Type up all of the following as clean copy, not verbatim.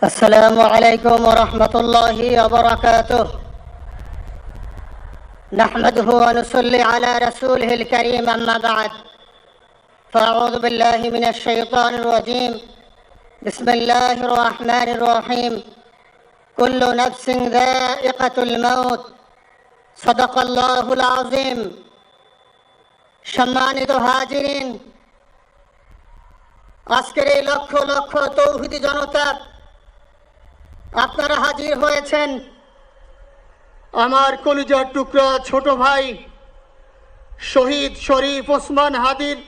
السلام عليكم ورحمة الله وبركاته. نحمده ونصلي على رسوله الكريم، أما بعد، فأعوذ بالله من الشيطان الرجيم. بسم الله الرحمن الرحيم. كل نفس ذائقة الموت. صدق الله العظيم. সম্মানিত হাজিরিন, আজকের এই লক্ষ লক্ষ তৌহিদি জনতা, আপনারা হাজির হয়েছেন আমার কলিজার টুকরা ছোট ভাই শহীদ শরীফ ওসমান হাদির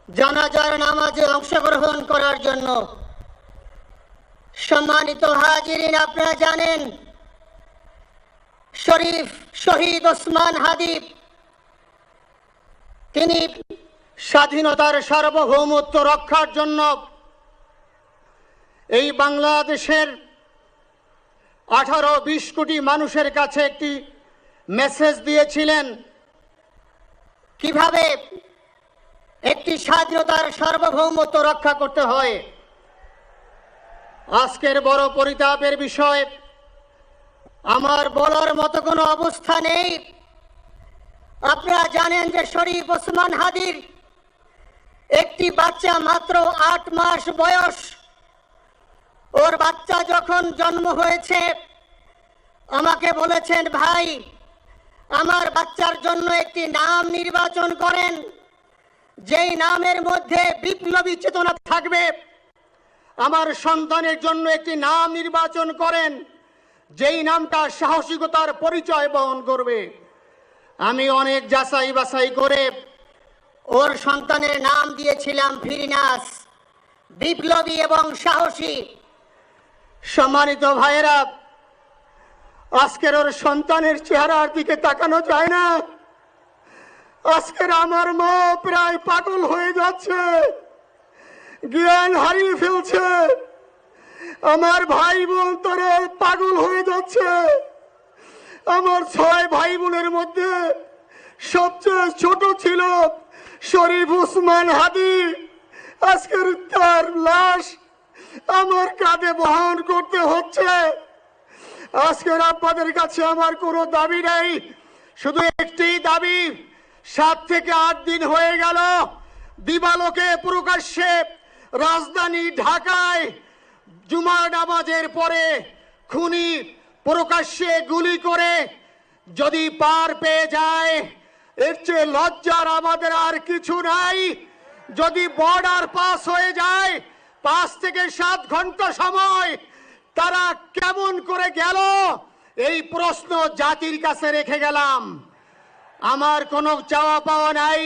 জানাজার নামাজে অংশগ্রহণ করার জন্য। সম্মানিত হাজিরিন, আপনারা জানেন শহীদ ওসমান হাদি তিনি স্বাধীনতার সার্বভৌমত্ব রক্ষার জন্য এই বাংলাদেশের 18-20 কোটি মানুষের কাছে একটি মেসেজ দিয়েছিলেন, কিভাবে একটি স্বাধীনতার সার্বভৌমত্ব রক্ষা করতে হয়। আজকের বড় পরিতাপের বিষয়, আমার বলার মতো কোনো অবস্থা নেই। আপনারা জানেন যে শরীফ ওসমান হাদির একটি বাচ্চা মাত্র 8 মাস বয়স। ওর বাচ্চা যখন জন্ম হয়েছে আমাকে বলেছেন, ভাই, আমার বাচ্চার জন্য একটি নাম নির্বাচন করেন, যেই নামের মধ্যে বিপ্লবী চেতনা থাকবে। আমার সন্তানের জন্য একটি নাম নির্বাচন করেন, যেই নামটা সাহসিকতার পরিচয় বহন করবে। আমি অনেক যাচাই বাছাই করে ওর সন্তানের নাম দিয়েছিলাম ফিরিনাস, বিপ্লবী এবং সাহসী। সম্মানিত ভাইয়েরা, আজকের ওর সন্তানের চেহারার দিকে তাকানো যায় না। আজকের আমার মা প্রায় পাগল হয়ে যাচ্ছে, জ্ঞান হারিয়ে ফেলছে। আমার ভাই বোন তারা পাগল হয়ে যাচ্ছে। আমার 6 ভাই বোনের মধ্যে সবচেয়ে ছোট ছিল শরীফ ওসমান হাদি। আজকের তার লাশ আমার কাঁধে বহন করতে হচ্ছে। আজকের আপনাদের কাছে আমার কোনো দাবি নাই, শুধু একটি দাবি। 7 থেকে 8 দিন হয়ে গেল দিবালোকে প্রকাশ্যে রাজধানী ঢাকায় জুমার নামাজের পরে খুনি প্রকাশ্যে গুলি করে যদি পার পেয়ে যায়, এর চেয়ে লজ্জার আমাদের আর কিছু নাই। যদি বর্ডার পাস হয়ে যায়, 5 থেকে 7 ঘন্টা সময় তারা কেমন করে গেল, এই প্রশ্ন জাতির কাছে রেখে গেলাম। আমার কোনো চাওয়া পাওয়া নাই।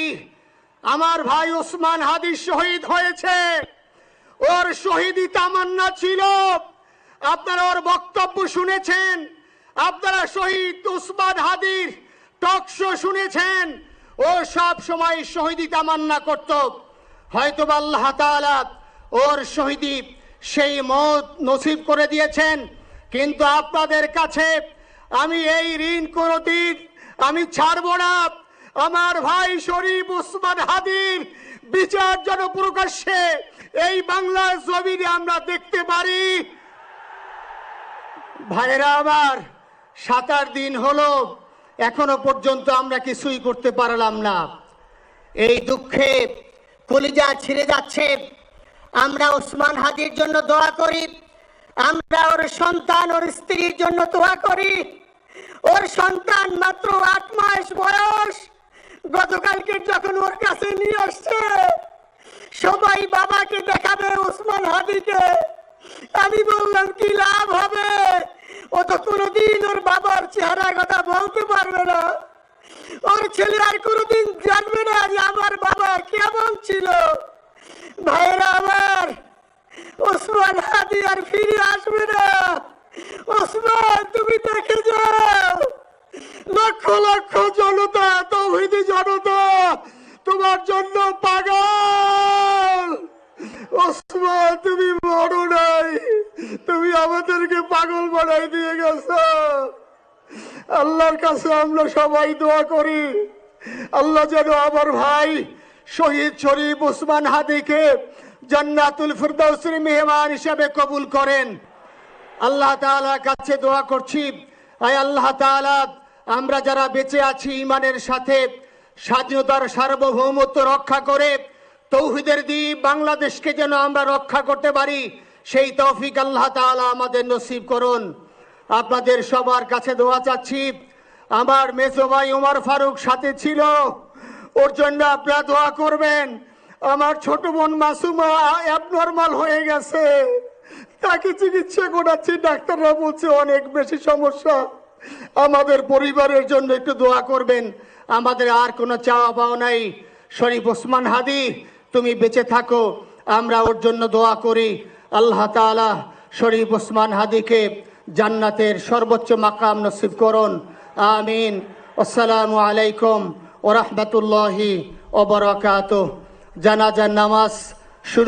আমার ভাই ওসমান হাদি শহীদ হয়েছে, ওর শহীদি তামান্না ছিল। আপনারা ওর বক্তব্য শুনেছেন, আপনারা শহীদ ওসমান হাদির টক শো শুনেছেন। ও সব সময় শহীদি তামান্না করত। হয়তো আল্লাহ তাআলা ওর শহীদি সেই মত নসিব করে দিয়েছেন। কিন্তু আপনাদের কাছে আমি এই ঋণ কোনদিন আমি ছাড়ব না। আমার ভাই শরীফ ওসমান হাদির বিচার যেন প্রকাশ্যে এই বাংলার জমিনে আমরা দেখতে পারি। ভাইরা আমার, 7-8 দিন হলো, এখনো পর্যন্ত আমরা কিছুই করতে পারলাম না। এই দুঃখে কলিজা ছিঁড়ে যাচ্ছে। আমরা ওসমান হাদির জন্য দোয়া করি, আমরা ওর সন্তান ওর স্ত্রীর জন্য দোয়া করি। ওর সন্তান মাত্র 8 মাস বয়স। গতকালকে যখন ওর কাছে নিয়ে আসছে, সবাই বাবাকে দেখাবে ওসমান হাদিকে। আমি বললাম, কি লাভ হবে? ও তো কোনোদিন ওর বাবার চেহারা কথা বলতে পারবে না। ওর ছেলে আর কোনোদিন জানবে না যে আমার বাবা কেমন ছিল। ভাইরা আমার, ওসমান হাদি আর ফিরে আসবে না। ওসমান, তুমি দেখে যাও, লক্ষ লক্ষ জনতা, তৌহিদি জনতা তোমার জন্য পাগল। ওসমান, তুমি মরো নাই, তুমি আমাদেরকে পাগল বানাই দিয়ে গেছো। আল্লাহর কাছে আমরা সবাই দোয়া করি, আল্লাহ যেন আমার ভাই শহীদ শরীফ ওসমান হাদিকে জান্নাতুল ফিরদাউসের মেহমান হিসেবে কবুল করেন। আল্লাহ তাআলার কাছে দোয়া করছি, আয় আল্লাহ তাআলা, আমরা যারা বেঁচে আছি ঈমানের সাথে স্বাধীনতার সার্বভৌমত্ব রক্ষা করে তৌহিদের দ্বীপ বাংলাদেশকে যেন আমরা রক্ষা করতে পারি, সেই তৌফিক আল্লাহ তাআলা আমাদের নসিব করুন। আপনাদের সবার কাছে দোয়া চাচ্ছি। আমার মেজো ভাই ওমর ফারুক সাথে ছিল, ওর জন্য আপনারা দোয়া করবেন। আমার ছোট বোন মাসুমা অ্যাবনর্মাল হয়ে গেছে, তাকে চিকিৎসা করাচ্ছি, ডাক্তাররা বলছে অনেক বেশি সমস্যা। আমাদের পরিবারের জন্য একটু দোয়া করবেন। আমাদের আর কোনো চাওয়া পাওয়া নাই। শরীফ ওসমান হাদি, তুমি বেঁচে থাকো, আমরা ওর জন্য দোয়া করি। আল্লাহ তাআলা শরীফ ওসমান হাদিকে জান্নাতের সর্বোচ্চ মাকাম নসিব করুন, আমিন। আসসালামু আলাইকুম ওয়া রাহমাতুল্লাহি ওয়া বারাকাতুহু। জানাজার নামাজ